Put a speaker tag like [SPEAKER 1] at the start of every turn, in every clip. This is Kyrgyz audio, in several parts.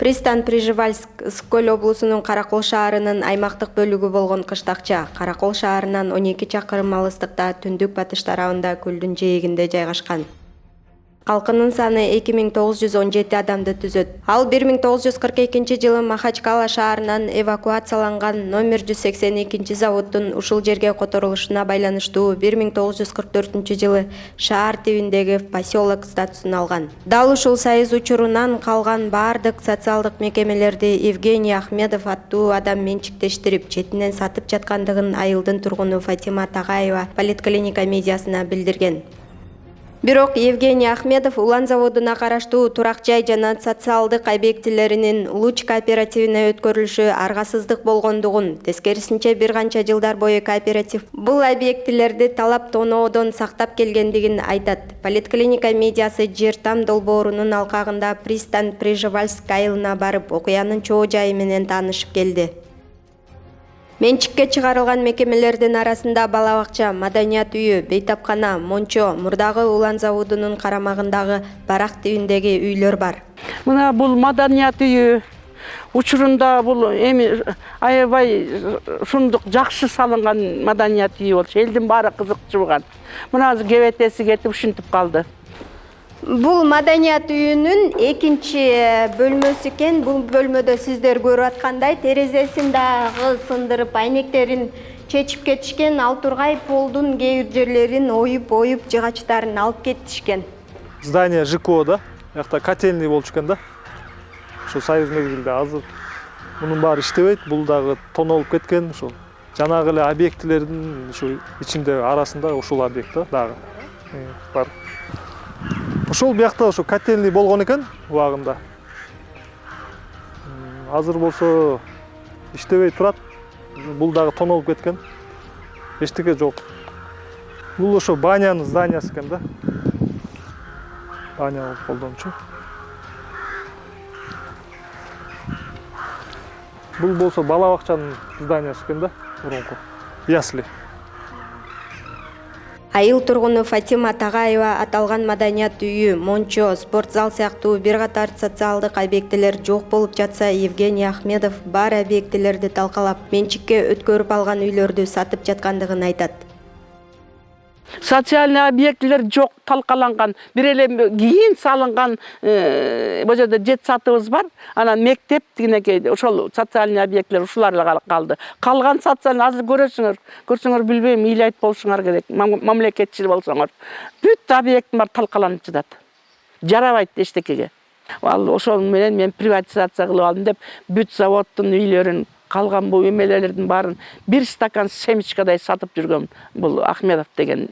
[SPEAKER 1] Пристань Прижевальск Скөл облусунун Каракол шаарынын аймактык бөлүгү болгон кыштакча Каракол шаарынан 12 чакырым алыстыкта түндүк батыш тарабында көлдүн жээгинде жайгашкан. Калкынын саны 2917 адамды түзөт. Ал 1942 жылы Махачкала шаарынан эвакуацияланган номер 182 заводдун ушул жерге которулушуна байланыштуу 1944 жылы шаар тибиндеги поселок статусун алган. Дал ушул союз учурунан калган бардык социалдык мекемелерди Евгений Ахмедов аттуу адам менчиктештирип, четинен сатып жаткандыгын айылдын тургуну Фатима Тагаева поликлиника медиасына билдирген. Бирок Евгений Ахмедов улан заводуна караштуу турак жай жана социалдык объектилеринин Луч кооперативине өткөрүлүшү аргасыздык болгондугун, тескерисинче бир канча жылдар бою кооператив бул объектилерди талап тоноодон сактап келгендигин айтат. Поликлиника медиасы жер там долбоорунун алкагында Пристань Прижевальск айылына барып, окуянын чоо жайы менен таанышып келди. Менчикке чыгарылган мекемелердин арасында балабакча, маданият үйү, бейтапкана, мончо, мурдагы улан заводунун карамагындагы барак тибиндеги үйлөр бар.
[SPEAKER 2] Мына бул маданият үйү учурунда бул эми аябай ушундук жакшы салынган маданият үйү болчу. Элдин баары кызыкчубаган. Мына азыр кебетеси кетип ушинтип калды.
[SPEAKER 1] Бул маданият үйүнүн экинчи бөлмөсү экен. Бул бөлмөдө сиздер көрүп аткандай терезесин дагы сындырып, айнектерин чечип кетишкен. Ал тургай полдун кээ бир жерлерин оюп жыгачтарын алып кетишкен.
[SPEAKER 3] Здание ЖКО да, бuyakta котельный болчу экен да. Ошо союз мезгилде азыр мунун баары иштебейт, бул дагы тонолуп кеткен. Ошо жанагы эле объектилердин ушу ичинде арасында ушул объект дагы бар. Ошол бuyakта ошо котельный болгон экен убагында. Азыр болсо иштебей турат. Бул дагы тонолуп кеткен. Эчтеке жок. Бул ошо банянын зданиясы экен да. Баня болуп колдончу. Бул болсо балабакчанын зданиясы экен да, мурунку. Ясли.
[SPEAKER 1] Айыл тургуну Фатима Тагаева аталган маданият үйү, мончо, спортзал сыяктуу бир катар социалдык объектилер жок болуп жатса, Евгений Ахмедов бар объектилерди талкалап, менчикке өткөрүп алган үйлөрдү сатып жаткандыгын айтат.
[SPEAKER 2] Социальный объектилер жок, талкаланган. Бир эле кийин салынган бул жерде жет сатыбыз бар. Анан мектеп тигинекей ошол социальный объектилер ушулар эле калды. Калган социальный азыр көрсөңөр билбейм, ыйлайт болушуңар керек. Мамлекетчил болсоңор. Бүт объектим бар талкаланып жатат. Жарабайт эчтекеге. Ал ошол менен мен приватизация кылып алдым деп бүт заводдун үйлөрүн калган бул эмелердин баарын бир стакан семечкадай сатып жүргөн бул Ахмедов деген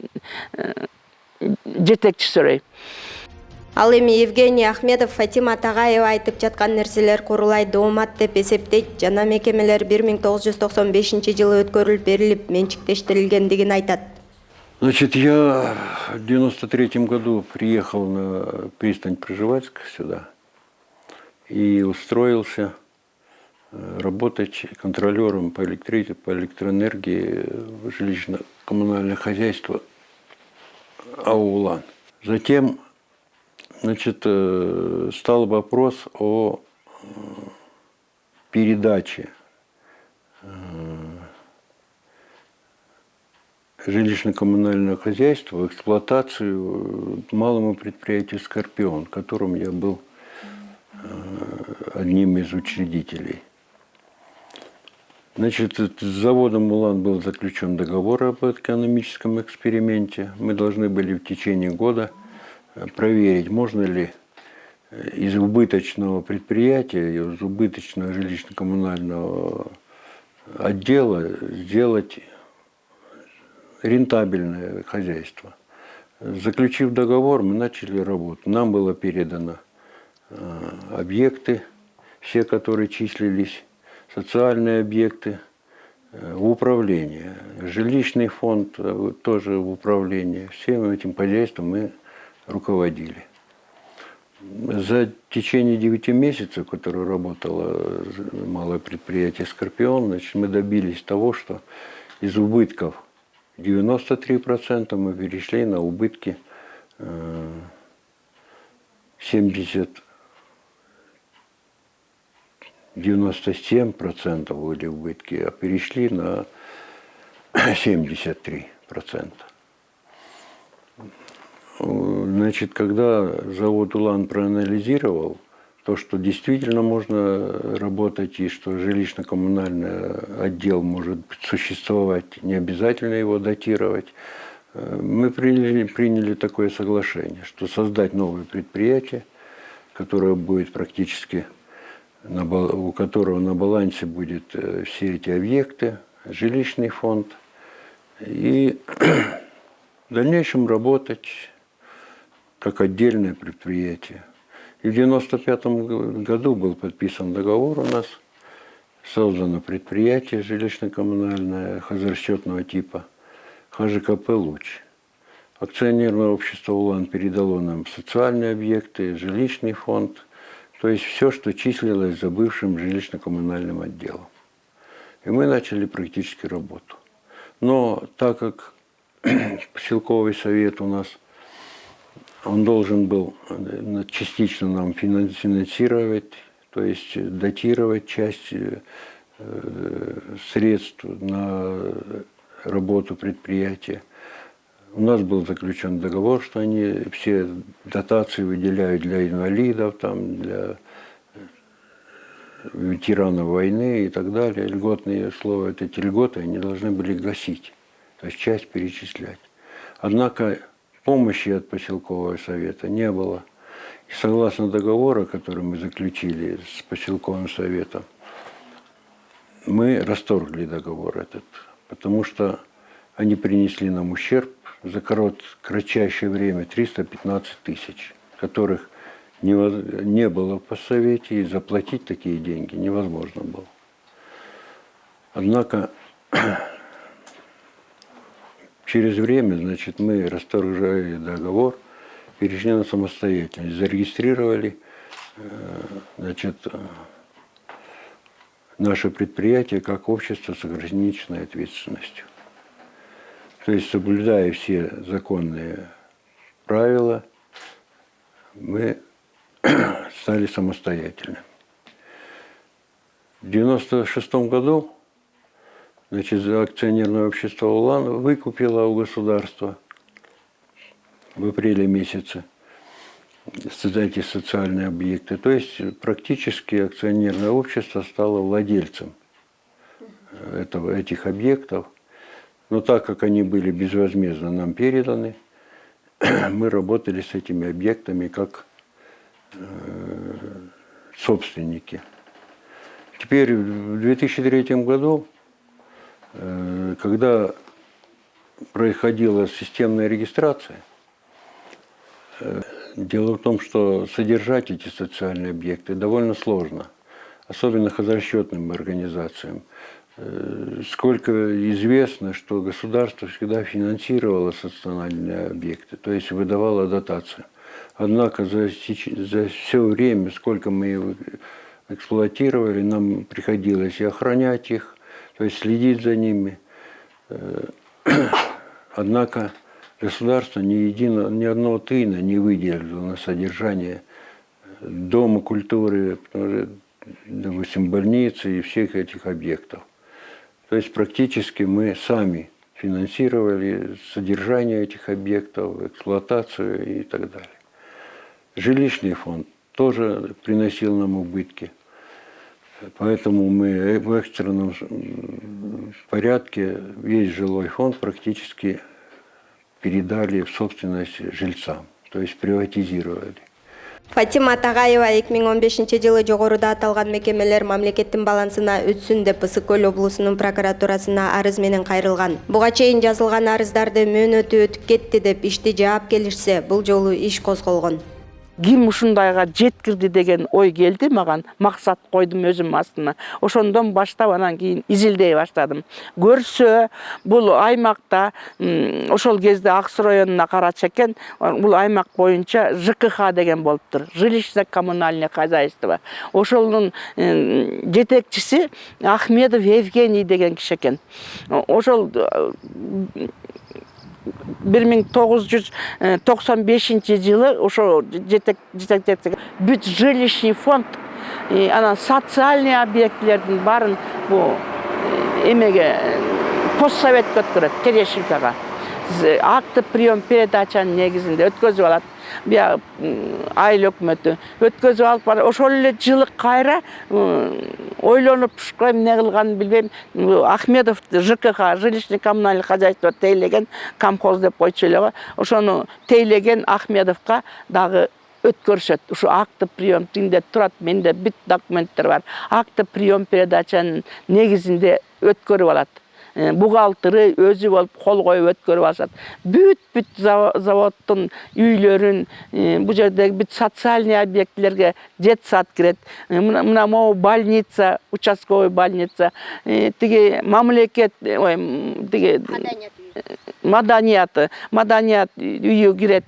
[SPEAKER 2] жетекчи сөрөй.
[SPEAKER 1] Ал эми Евгений Ахмедов Фатима Тагаева айтып жаткан нерселер курулай доомат деп эсептейт. Жана мекемелер 1995 жылы өткөрүлүп берилип, менчиктештирилгендигин айтат.
[SPEAKER 4] Значит, я в 93 году приехал на пристань Прижевальск сюда и устроился работать контролером по электроэнергии в жилищно-коммунальное хозяйство АУ-Улан. Затем, значит, стал вопрос о передаче жилищно-коммунального хозяйства в эксплуатацию малому предприятию «Скорпион», которым я был одним из учредителей. Значит, с заводом «Улан» был заключен договор об экономическом эксперименте. Мы должны были в течение года проверить, можно ли из убыточного предприятия, из убыточного жилищно-коммунального отдела сделать рентабельное хозяйство. Заключив договор, мы начали работу. Нам было передано объекты, все, которые числились, социальные объекты в управление, жилищный фонд тоже в управление. Всем этим хозяйством мы руководили. За течение 9 месяцев, которое работало малое предприятие «Скорпион», значит, мы добились того, что из убытков 93% мы перешли на убытки 70 97% были убытки, а перешли на 73%. Значит, когда завод «Улан» проанализировал то, что действительно можно работать и что жилищно-коммунальный отдел может существовать, не обязательно его датировать, мы приняли такое соглашение, что создать новое предприятие, которое будет практически, у которого на балансе будет все эти объекты, жилищный фонд, и в дальнейшем работать как отдельное предприятие. И в 1995 году был подписан договор у нас, создано предприятие жилищно-коммунальное хозрасчетного типа ХЖКП «Луч». Акционерное общество «Улан» передало нам социальные объекты, жилищный фонд, то есть все, что числилось за бывшим жилищно-коммунальным отделом. И мы начали практически работу. Но так как поселковый совет у нас, он должен был частично нам финансировать, то есть датировать часть средств на работу предприятия. У нас был заключен договор, что они все дотации выделяют для инвалидов, там, для ветеранов войны и так далее. Льготные условия, эти льготы они должны были гасить, то есть часть перечислять. Однако помощи от поселкового совета не было. И согласно договору, который мы заключили с поселковым советом, мы расторгли договор этот, потому что они принесли нам ущерб за кратчайшее время 315 тысяч, которых не было в поссовете, и заплатить такие деньги невозможно было. Однако через время, значит, мы расторгли договор, перешли на самостоятельность, зарегистрировали, значит, наше предприятие как общество с ограниченной ответственностью. То есть, соблюдая все законные правила, мы стали самостоятельными. В 1996 году, значит, акционерное общество «Улан» выкупило у государства в апреле месяце эти социальные объекты. То есть практически акционерное общество стало владельцем этих объектов. Но так как они были безвозмездно нам переданы, мы работали с этими объектами как собственники. Теперь в 2003 году, когда происходила системная регистрация, дело в том, что содержать эти социальные объекты довольно сложно, особенно хозрасчетным организациям. Сколько известно, что государство всегда финансировало социальные объекты, то есть выдавало дотацию. Однако за все время, сколько мы их эксплуатировали, нам приходилось и охранять их, то есть следить за ними. Однако государство ни одного тына не выделило на содержание дома культуры, допустим, больницы и всех этих объектов. То есть практически мы сами финансировали содержание этих объектов, эксплуатацию и так далее. Жилищный фонд тоже приносил нам убытки. Поэтому мы в экстренном порядке весь жилой фонд практически передали в собственность жильцам, то есть приватизировали.
[SPEAKER 1] Фатима Тағаева 2015 жылы жогоруда аталган мекемелер мамлекеттин балансына өтсүн деп Ысык-Көл облусунун прокуратурасына арыз менен кайрылган. Буга чейин жазылган арыздарды мөөнөтү өтүп кетти деп ишти жаап келишсе, бул жолу иш козголгон.
[SPEAKER 2] Ким ушундайга жеткирди деген ой келди маган, максат койдум өзүм астына. Ошондон баштап анан кийин изилдей баштадым. Көрсө, бул аймакта ошол кезде Аксу районуна карачу экен, бул аймак боюнча ЖКХ деген болуптур. Жилищно-коммунальное хозяйство. Ошолдун жетекчиси Ахмедов Евгений деген киши экен. Ошол 1995 жылы ошо бүт жилищный фонд Ana социальный объекттердин барын bu эмеге постсовет өткөрөт Терешенкага. Акты прием передачанын негизинде өткөзүп алат. Бия айыл өкмөтү өткөзүп алып бар. Ошол эле жылы кайра ойлонуп эмне кылганын билбейм. Ахмедов ЖКХ, жилищно коммунальный хозяйство тейлеген комхоз деп койчу эле го. Ошону тейлеген Ахмедовка дагы өткөрүшөт. Ушу акты прием тинде турат, менде бүт документтер бар. Акты прием передачанын негизинде өткөрүп алат. Бухгалтеры өзү болуп кол коюп өткөрүп алышат. Бүт заводдун үйлөрүн, бу жердеги бүт социальный объектлерге детсад кирет. Мына могу больница, участковый больница, тиги мамлекет, тиги маданият үйү кирет.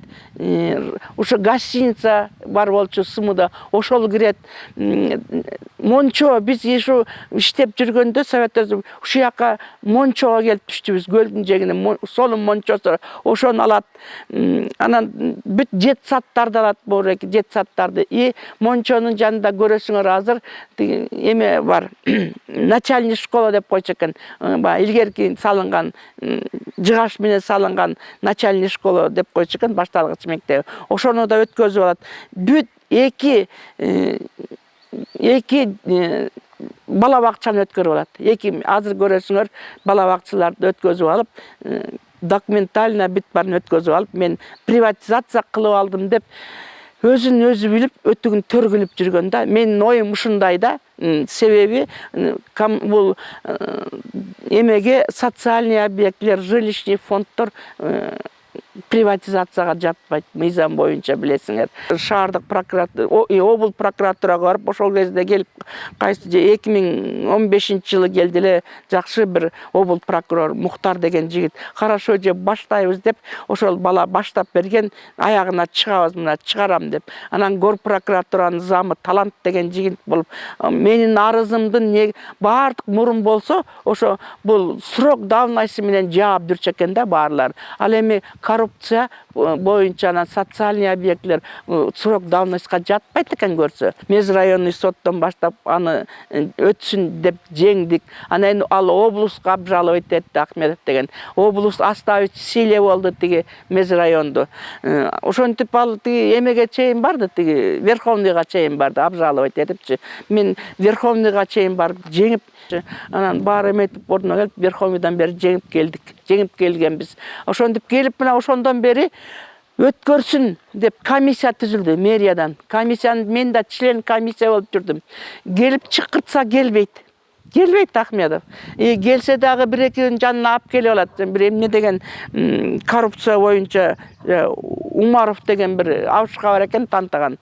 [SPEAKER 2] Ушу гостиница бар болчу Сымыда, ошол кирет. Мончо биз ушу иштеп жүргөндө Советтер ушу жака мончого келип түштүбүз, көлдүн жегине сонун мончосу, ошону алат. Анан бүт жетсаттарды алат, бореки жетсаттарды. Мончонун жанында көрөсүңөр азыр эме бар. Начальный школа деп койчу экен. Илгерки салынган, жыгаш менен салынган начальный школа деп койчу экен, башталгыч мектеби. Ошону да өткөзүп алат. Бүт эки бала бакчаны өткөрүп алат. Азыр көрөсүңөр бала бакчаларды өткөзүп алып, документально бүт барын өткөзүп алып, мен приватизация кылып алдым деп өзүн өзү билип, өтүгүн төргүлүп жүргөндө, менин оюм ушундай да. Себеби бул эмеге социальный объектлер, жилищный фонддор приватизацияга жатпайт, мыйзам боюнча билесиңер. Шаардык прокуратура, обул прокуратурага барып, ошол кезде келип, кайсы 2015-жылы келди эле жакшы бир обул прокурор Мухтар деген жигит. Хорошо же баштайбыз деп, ошол бала баштап берген, аягына чыгабыз, мына чыгарам деп. Анан гор прокуратуранын замы Талант деген жигит болуп, менин арызымдын баардык мурун болсо, ошо бул срок давности менен жаап жүрчү экен да баарлар. Ал эми коррупция боюнча социальный объектлер срок давностька жатпайт экен көрсө. Межрайонный соттон баштап аны өтсүн деп жеңдик. Анан ал облуска обжаловать этти Ахмедов деген. Облус оставить силе болду тиги межрайонду. Ошентип ал тиги эмеге чейин барды, тиги Верховныйга чейин барды обжаловать этипчи. Мен Верховныйга чейин барып жеңип, анан баары эметип ордуна келип, Верховныйдан бери жеңип келдик. Жеңип келгенбиз. Ошентип келип, мына ошондон бери өткөрсүн деп комиссия түзүлдү мэриядан. Комиссиянын мен да член комиссия болуп жүрдүм. Келип чыкыртса келбейт. Келбейт Ахмедов. Келсе дагы бир-экөөнүн жанына алып келип алат. Бир эмне деген коррупция боюнча Умаров деген бир абышка бар экен, тантаган,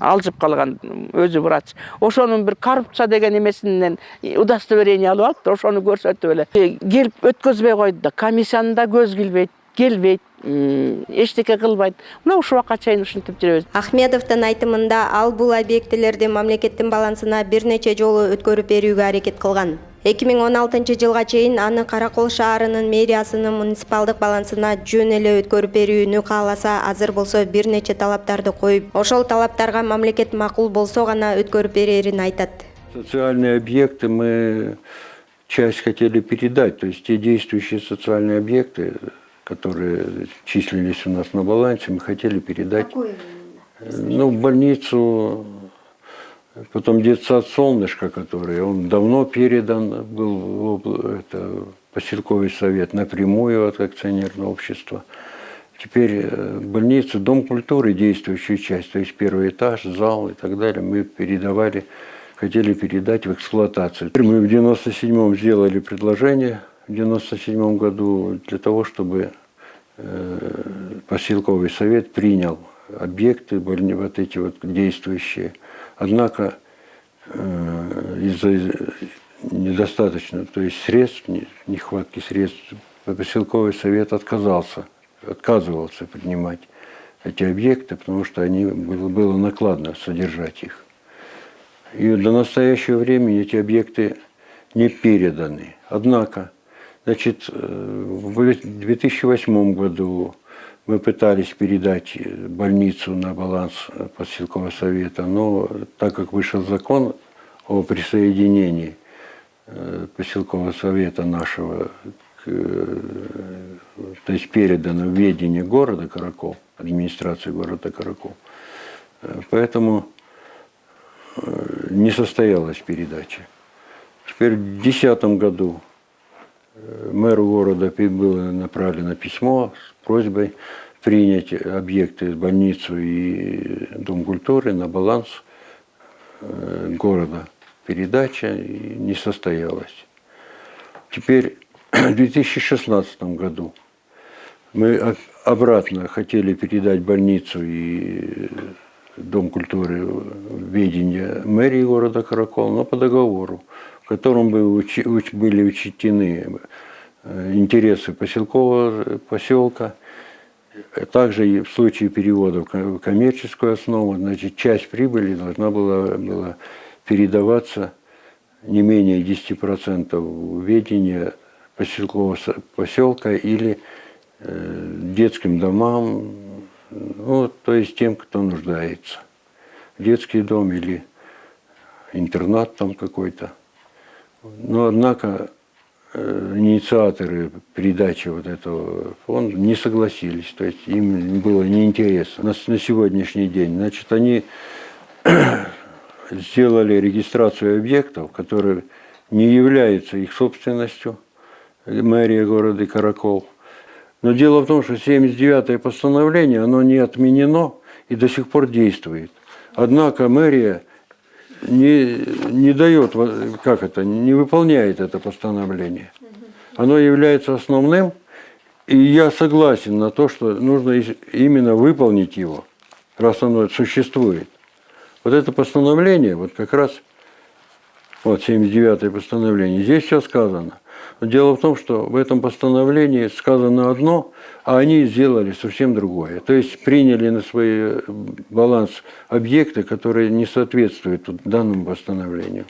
[SPEAKER 2] алжып калган өзү врач. Ошонун бир коррупция деген эмесинен удостоверение алып алып, ошону көрсөтүп эле. Келип өткөзбөй койду да, комиссиянын да көз келбейт, эчтеке кылбайт. Мына ушул убакка чейин ушинтип жүрөбүз.
[SPEAKER 1] Ахмедовдун айтымында ал бул объектилерди мамлекеттин балансына бир нече жолу өткөрүп берүүгө аракет кылган. 2016-жылга чейин аны Каракол шаарынын мэриясынын муниципалдык балансына жөн эле өткөрүп берүүнү кааласа, азыр болсо бир нече талаптарды коюп, ошол талаптарга мамлекет макул болсо гана өткөрүп берерин айтат.
[SPEAKER 4] Социальные объекты мы часть хотели передать, то есть те действующие социальные объекты, которые числились у нас на балансе, мы хотели передать. Ну, больницу, потом детсад «Солнышко», который он давно передан был в поселковый совет напрямую от акционерного общества. Теперь больницу, дом культуры, действующую часть, то есть первый этаж, зал и так далее, мы передавали, хотели передать в эксплуатацию. Теперь мы в 97-м сделали предложение, в 97 году, для того, чтобы поселковый совет принял объекты, вот эти вот действующие. Однако из-за недостаточно, то есть средств, нехватки средств, поселковый совет отказывался принимать эти объекты, потому что было накладно содержать их. И до настоящего времени эти объекты не переданы. Однако, значит, в 2008 году Мы пытались передать больницу на баланс поселкового совета, но так как вышел закон о присоединении поселкового совета нашего, то есть передано в ведение города Каракол, администрации города Каракол, поэтому не состоялась передача. Теперь в 2010 году мэру города было направлено письмо с просьбой принять объекты, больницу и Дом культуры на баланс города. Передача не состоялась. Теперь в 2016 году мы обратно хотели передать больницу и Дом культуры в ведение мэрии города Каракол, но по договору, в котором были учтены интересы поселка, также и в случае перевода в коммерческую основу, значит, часть прибыли должна была передаваться не менее 10% в ведение поселка или детским домам, ну, то есть тем, кто нуждается. Детский дом или интернат там какой-то. Но, однако, инициаторы передачи вот этого фонда не согласились, то есть им было неинтересно. На сегодняшний день, значит, они сделали регистрацию объектов, которые не являются их собственностью, мэрия города Каракол. Но дело в том, что 79-е постановление, оно не отменено и до сих пор действует. Однако мэрия не дает, не выполняет это постановление. Оно является основным, и я согласен на то, что нужно именно выполнить его, раз оно существует. Вот это постановление, вот как раз, вот 79-е постановление, здесь все сказано. Но дело в том, что в этом постановлении сказано одно, а они сделали совсем другое. То есть приняли на свой баланс объекты, которые не соответствуют данному постановлению.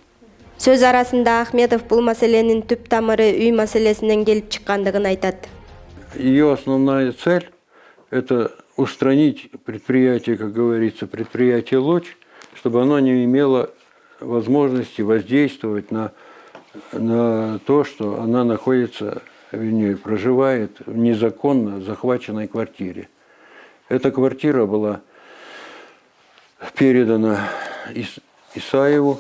[SPEAKER 1] Сөз арасында Ахметов бул маселенин түп тамыры үй маселесинен келип чыккандыгын айтат.
[SPEAKER 4] Ее основная цель – это устранить предприятие, как говорится, предприятие «Луч», чтобы оно не имело возможности воздействовать на то, что она находится, вернее, проживает в незаконно захваченной квартире. Эта квартира была передана Исаеву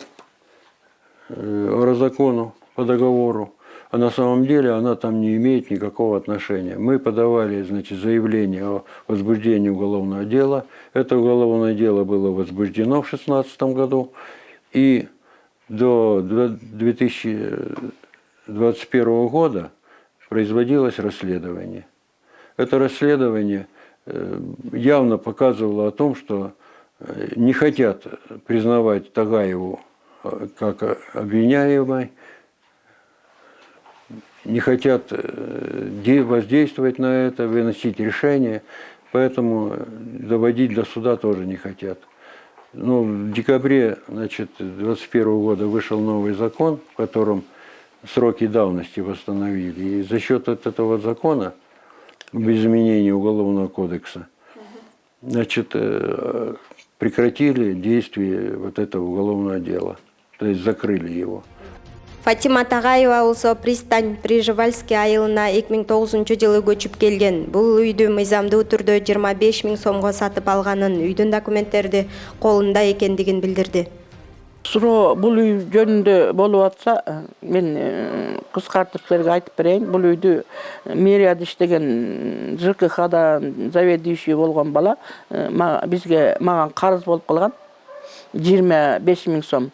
[SPEAKER 4] Розакону по договору, а на самом деле она там не имеет никакого отношения. Мы подавали, значит, заявление о возбуждении уголовного дела. Это уголовное дело было возбуждено в 2016 году, и до 2021 года производилось расследование. Это расследование явно показывало о том, что не хотят признавать Тагаеву как обвиняемой, не хотят воздействовать на это, выносить решения, поэтому доводить до суда тоже не хотят. Ну, в декабре 2021 года вышел новый закон, в котором сроки давности восстановили. И за счет этого закона, без изменения Уголовного кодекса, значит, прекратили действие вот этого уголовного дела. То есть закрыли его.
[SPEAKER 1] Фатима Тагаева болсо Пристань Прижевальский айылына 2009-жылы көчүп келген. Бул үйдү мыйзамдуу түрдө 25 000 сомго сатып алганын, үйдүн документтерди колунда экендигин билдирди.
[SPEAKER 2] Суроо бул үй жөнүндө болуп атса, мен кыскартып силерге айтып берейин. Бул үйдү мэрияда иштеген ЖКХда заведующий болгон бала мага карыз болуп калган 25 000 сом.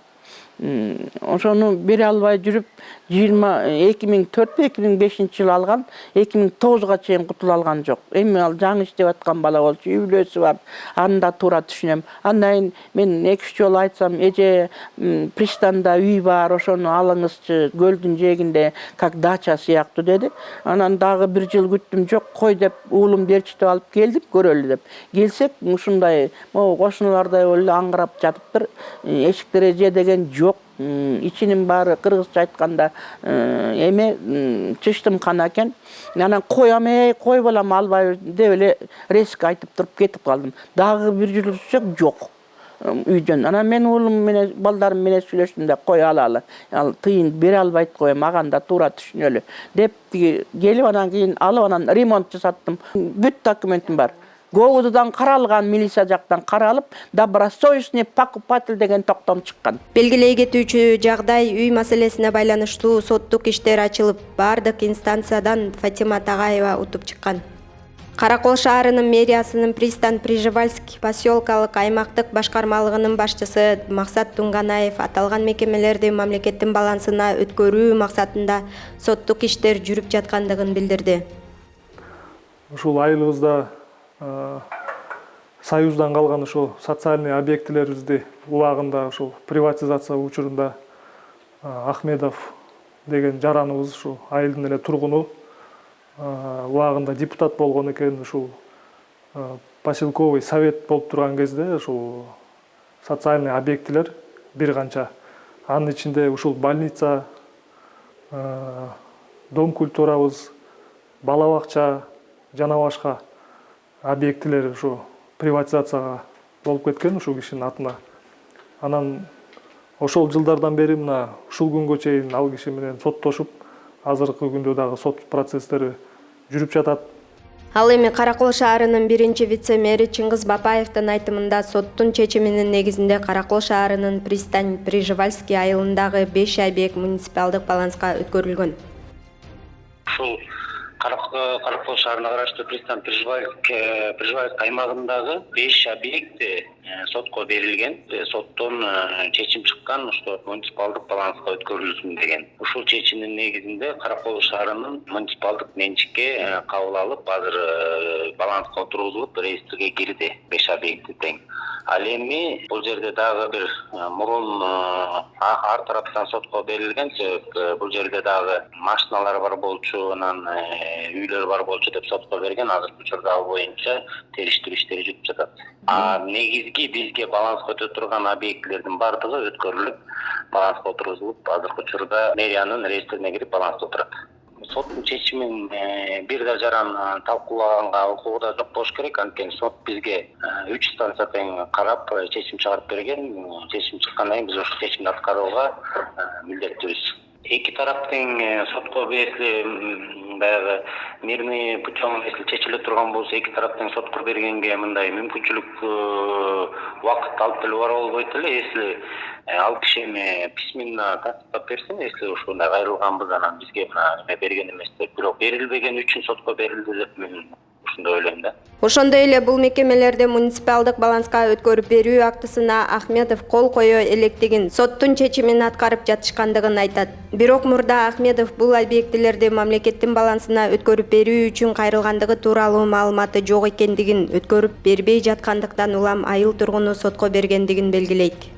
[SPEAKER 2] Ошону бере албай жүрүп 2004-2005 жылы алган, 2009-га чейин кутула алган жок. Эми ал жаңы иштеп аткан бала болчу, үйлөөсү бар. Аны да туура түшүнөм. Андан мен 2-3 жолу айтсам, эже Пристанда үй бар, ошону алыңызчы, көлдүн жээгинде как дача сыяктуу деди. Анан дагы 1 жыл күттүм, жок кой деп уулум берчитип алып келдим, көрөлү деп. Келсек, ушундай кошуналардай эле аңгырап жатыптыр. Эшик тереже деген жок. ичинин баары кыргызча айтканда эме чыштым кана экен. Анан коям, кой балам албайбы деп эле резко айтып туруп кетип калдым. Дагы бир жүрүшсөк жок. Үйдөн. Анан мен уулум менен, балдарым менен сүйлөштүм да, кой алалы. Ал тыйын бере албайт коем, аган да туура түшүнөлү деп келип анан кийин алып анан ремонт жасаттым. Бүт документим бар. ГОУЗдан каралган, милиция жактан каралып, добросовестный покупатель деген токтом чыккан.
[SPEAKER 1] Белгилей кетүүчү жагдай үй маселесине байланыштуу соттук иштер ачылып, бардык инстанциядан Фатима Тагаева утуп чыккан. Каракол шаарынын мэриясынын Пристань Прижевальский поселкалык аймактык башкармалыгынын башчысы Максат Тунганаев аталган мекемелерди мамлекеттин балансына өткөрүү максатында соттук иштер жүрүп жаткандыгын билдирди.
[SPEAKER 3] Ушул айылыбызда Союздан калган ушул социальный объектилерибизди убагында ушул приватизация учурунда Ахмедов деген жараныбыз ушул айылдын эле тургуну убагында депутат болгон экен. Ушул поселковый совет болуп турган кезде ушул социальный объектилер бир канча, анын ичинде ушул больница, дом культурабыз, бала бакча жана башка объектилер ушу приватизацияга болуп кеткен ушул кишинин атына. Анан ошол жылдардан бери мына ушул күнгө чейин ал киши менен соттошуп, азыркы күндө дагы сот процесстери жүрүп жатат.
[SPEAKER 1] Ал эми Каракол шаарынын биринчи вице-мэри Чыңгыз Бапаевдин айтымында соттун чечиминин негизинде Каракол шаарынын Пристань Прижевальский айылындагы 5 объект муниципалдык баланска өткөрүлгөн.
[SPEAKER 5] Ушул Каракол шаарына караштуу Пристань Прижевальский аймагындагы 5 объект сотко берилген. Соттон чечим чыккан, ошо муниципалдык баланска өткөрүлсүн деген. Ушул чечимдин негизинде Каракол шаарынын муниципалдык менчикке кабыл алып, азыр баланска отургузулуп, реестрге кирди 5 объекти тең. Ал эми бул жерде дагы бир мурун ар тараптан сотко берилген, бул жерде дагы машиналар бар болчу, анан үйлөр бар болчу деп сотко берген. Азыркы учурда ал боюнча териштирүү иштери жүрүп жатат. Негизги бизге баланска өтө турган объектилердин бардыгы өткөрүлүп, баланска отургузулуп, азыркы учурда мэриянын реестрине кирип баланста отурат. Соттун чечимин бир да жаран талкуулаганга укугу да жок болуш керек. Анткени сот бизге 3 станция тең карап чечим чыгарып берген. Чечим чыккандан кийин биз ошол чечимди аткарууга милдеттүүбүз. Эки тараптын сотко баягы мирный путем если чечиле турган болсо, эки тараптын сотко бергенге мындай мүмкүнчүлүк убакыт алып деле бара болбойт эле. Если ал киши эми письменно тастап берсин, если ушундай кайрылганбыз, анан бизге берген эмес деп, бирок берилбеген үчүн сотко берилди деп мен ушундай ойлойм да.
[SPEAKER 1] Ошондой эле бул мекемелерде муниципалдык баланска өткөрүп берүү актысына Ахмедов кол кое электигин, соттун чечимин аткарып жатышкандыгын айтат. Бирок мурда Ахмедов бул объектилерди мамлекеттин балансына өткөрүп берүү үчүн кайрылгандыгы тууралуу маалыматы жок экендигин, өткөрүп бербей жаткандыктан улам айыл тургуну сотко бергендигин белгилейт.